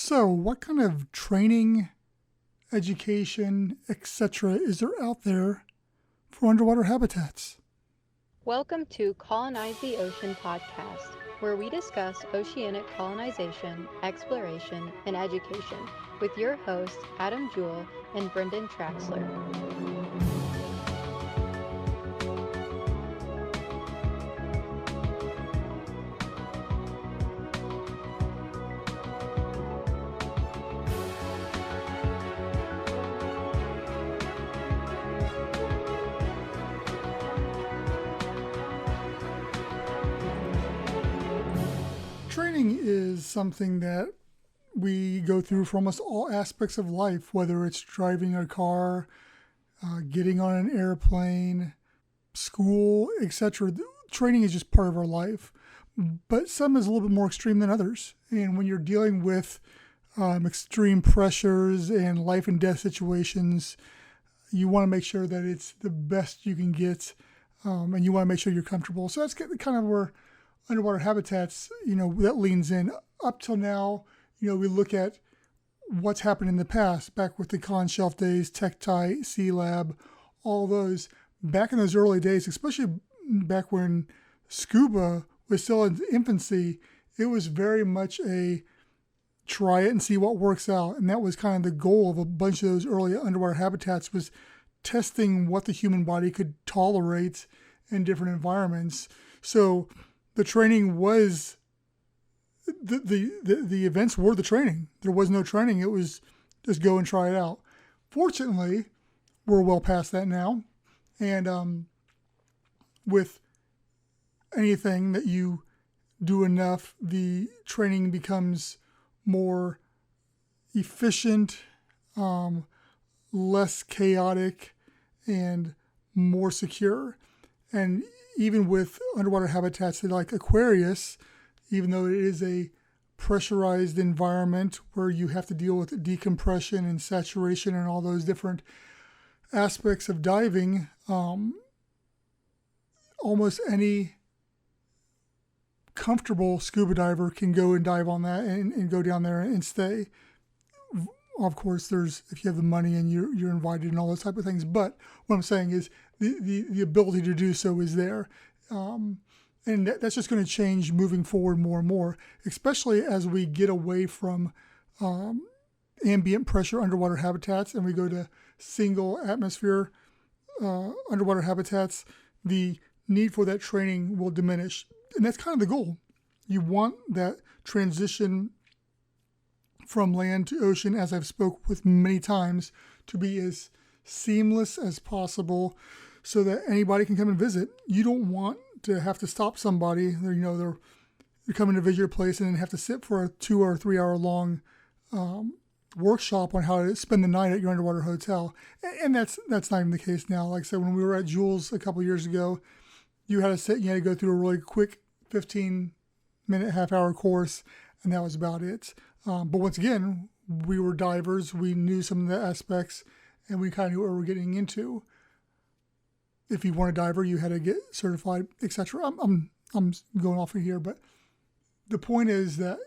So, what kind of training, education, etc. is there out there for underwater habitats? Welcome to Colonize the Ocean podcast, where we discuss oceanic colonization, exploration, and education with your hosts Adam Jewell and Brendan Traxler. Training is something that we go through for almost all aspects of life, whether it's driving a car, getting on an airplane, school, etc. Training is just part of our life, but some is a little bit more extreme than others. And when you're dealing with extreme pressures and life and death situations, you want to make sure that it's the best you can get, and you want to make sure you're comfortable. So that's kind of where underwater habitats, that leans in. Up till now, we look at what's happened in the past, back with the Con Shelf days, Tektite, Sea Lab, all those. Back in those early days, especially back when scuba was still in infancy, it was very much a try it and see what works out. And that was kind of the goal of a bunch of those early underwater habitats, was testing what the human body could tolerate in different environments. So the training was, the events were the training. There was no training. It was just go and try it out. Fortunately, we're well past that now. And with anything that you do enough, the training becomes more efficient, less chaotic, and more secure. And even with underwater habitats like Aquarius, even though it is a pressurized environment where you have to deal with decompression and saturation and all those different aspects of diving, almost any comfortable scuba diver can go and dive on that and go down there and stay. Of course, if you have the money and you're invited and all those type of things. But what I'm saying is the ability to do so is there. And that's just going to change moving forward more and more, especially as we get away from ambient pressure underwater habitats and we go to single atmosphere underwater habitats. The need for that training will diminish. And that's kind of the goal. You want that transition from land to ocean, as I've spoke with many times, to be as seamless as possible so that anybody can come and visit. You don't want to have to stop somebody. They're coming to visit your place and then have to sit for a 2 or 3 hour long workshop on how to spend the night at your underwater hotel. And that's not even the case now. Like I said, when we were at Jules a couple years ago, you had to sit and you had to go through a really quick 15-minute, half-hour course, and that was about it. But once again, we were divers. We knew some of the aspects, and we kind of knew what we were getting into. If you weren't a diver, you had to get certified, etc. I'm going off of here, but the point is that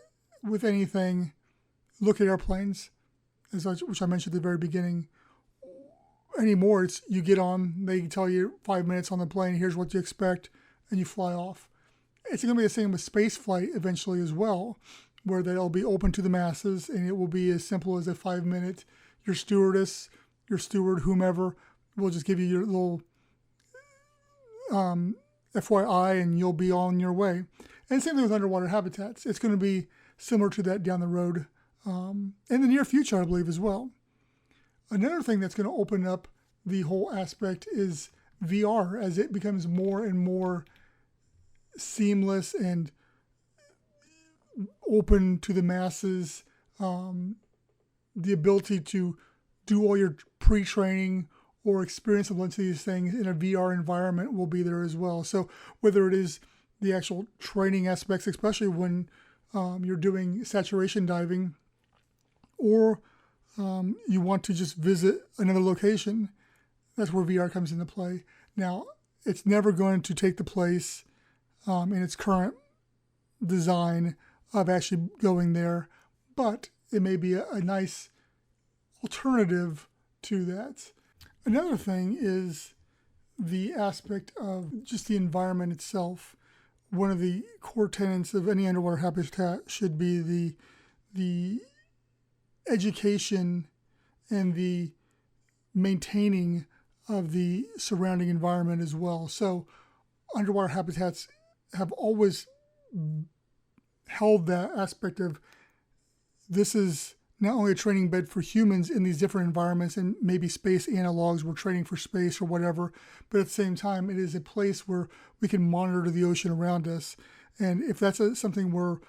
with anything, look at airplanes, which I mentioned at the very beginning. Anymore, it's you get on, they tell you 5 minutes on the plane, here's what you expect, and you fly off. It's going to be the same with space flight eventually as well, where they'll be open to the masses, and it will be as simple as a 5-minute. Your stewardess, your steward, whomever, will just give you your little FYI, and you'll be on your way. And same thing with underwater habitats. It's going to be similar to that down the road, in the near future, I believe, as well. Another thing that's going to open up the whole aspect is VR, as it becomes more and more seamless and open to the masses. The ability to do all your pre-training or experience a bunch of these things in a VR environment will be there as well. So whether it is the actual training aspects, especially when you're doing saturation diving, or you want to just visit another location, that's where VR comes into play. Now, it's never going to take the place in its current design of actually going there, but it may be a nice alternative to that. Another thing is the aspect of just the environment itself. One of the core tenets of any underwater habitat should be the education and the maintaining of the surrounding environment as well. So underwater habitats have always held that aspect of this is not only a training bed for humans in these different environments and maybe space analogs, we're training for space or whatever, but at the same time, it is a place where we can monitor the ocean around us. And if that's something where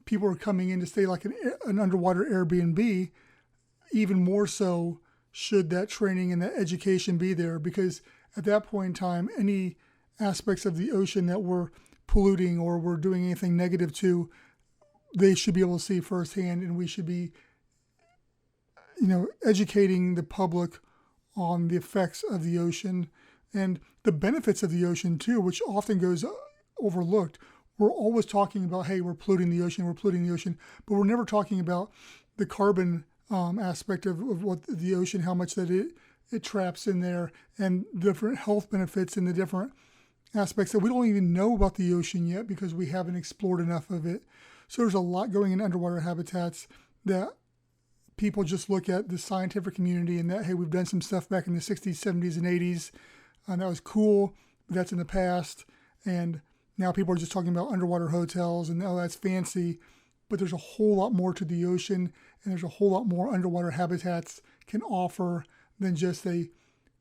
people are coming in to stay like an underwater Airbnb, even more so should that training and that education be there, because at that point in time, any aspects of the ocean that we're polluting or we're doing anything negative to, they should be able to see firsthand, and we should be educating the public on the effects of the ocean and the benefits of the ocean too, which often goes overlooked. We're always talking about, hey, we're polluting the ocean, but we're never talking about the carbon aspect of what the ocean, how much that it traps in there, and different health benefits and the different aspects that we don't even know about the ocean yet because we haven't explored enough of it. So there's a lot going in underwater habitats that people just look at the scientific community and that, hey, we've done some stuff back in the 60s, 70s, and 80s. And that was cool. But that's in the past. And now people are just talking about underwater hotels and, oh, that's fancy. But there's a whole lot more to the ocean, and there's a whole lot more underwater habitats can offer than just a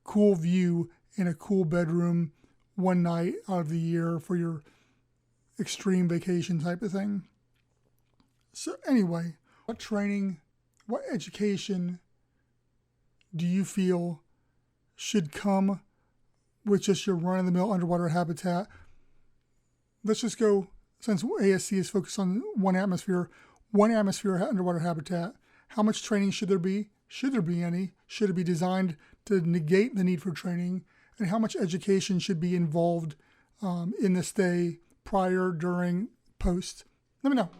cool view in a cool bedroom one night out of the year for your extreme vacation type of thing. So anyway, what training, what education do you feel should come with just your run-of-the-mill underwater habitat? Let's just go, since ASC is focused on one atmosphere underwater habitat. How much training should there be? Should there be any? Should it be designed to negate the need for training? And how much education should be involved in the stay prior, during, post? Let me know.